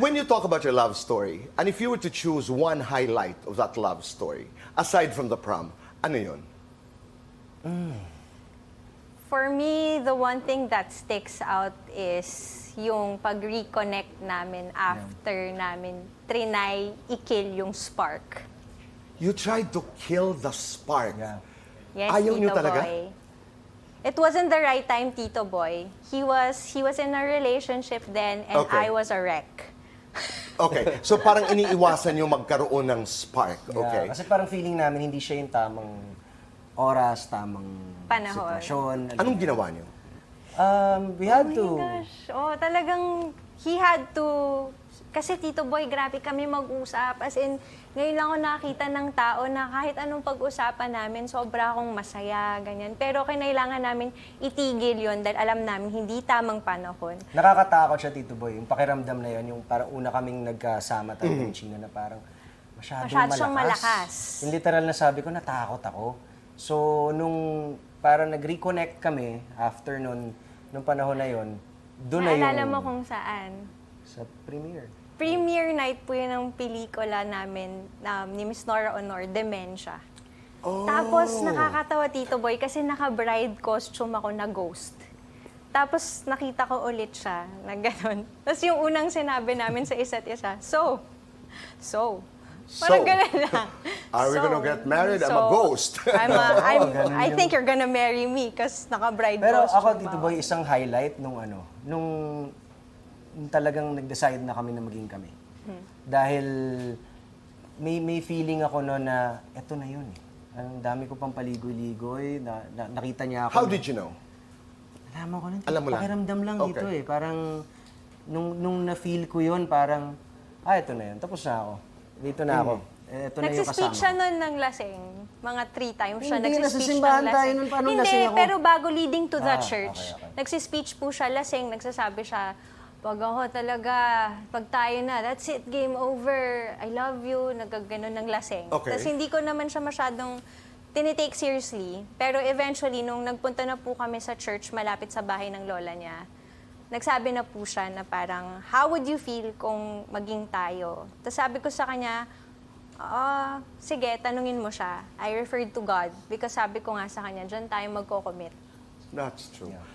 When you talk about your love story, and if you were to choose one highlight of that love story, aside from the prom, ano yun? For me, the one thing that sticks out is yung pag-reconnect namin after namin trinay i-kill yung spark. You tried to kill the spark. Yeah. Yes, Ayaw Tito niyo talaga? Boy. It wasn't the right time, Tito Boy. He was in a relationship then and Okay. I was a wreck. Okay, so parang iniiwasan yung magkaroon ng spark, okay? Yeah, kasi parang feeling namin hindi siya yung tamang oras, tamang Panahon. sitwasyon. Anong ginawa niyo? We had Oh to... my gosh. Oh, talagang he had to... Kasi Tito Boy, grabe kami mag-usap. As in, ngayon lang ako nakita ng tao na kahit anong pag-usapan namin, sobra akong masaya, ganyan. Pero kinailangan namin itigil yon dahil alam namin hindi tamang panahon. Nakakatakot siya, Tito Boy. Yung pakiramdam na yun, yung parang una kaming nagkasama tayo ng China na parang masyadong siyang malakas. Yung literal na sabi ko, natakot ako. So, nung parang nag-reconnect kami after nung panahon na yun, doon na yung... Naalala mo kung saan? Sa premiere. Premiere night po yun ng pelikula namin ni Miss Nora Honor, Dementia. Oh. Tapos nakakatawa, Tito Boy, kasi naka-bride costume ako na ghost. Tapos nakita ko ulit siya na gano'n. Tapos yung unang sinabi namin sa isa't isa, parang gano'n lang. Are we gonna get married? I'm a ghost. I think you're gonna marry me kasi naka-bride Pero costume ako, Tito ako. Boy, isang highlight nung nung talagang nag-decide na kami na maging kami. Dahil may feeling ako no na eto na yun. Ang dami ko pang paligoy-ligoy, nakita niya ako. How did you know? Alam ko lang, Alam mo lang? pakiramdam lang dito Okay. Parang, nung na-feel ko yun, parang, eto na yun, tapos na ako. Dito na ako. Eto na yung Nagsispeech kasama siya ko. nun ng lasing. Mga 3 times siya Hindi, nagsispeech nasa ng simbahan lasing. tayo nun, paano Hindi, lasing ako? pero bago leading to the church, okay. nagsispeech po siya lasing, nagsasabi siya, pag ako talaga, pag tayo na, that's it, game over, I love you, nagkaganon ng lasing. Okay. Tapos hindi ko naman siya masyadong tinitake seriously. Pero eventually, nung nagpunta na po kami sa church malapit sa bahay ng lola niya, nagsabi na po siya na parang, how would you feel kung maging tayo? Tapos sabi ko sa kanya, sige, tanungin mo siya. I referred to God because sabi ko nga sa kanya, dyan tayo magko-commit. That's true. Yeah.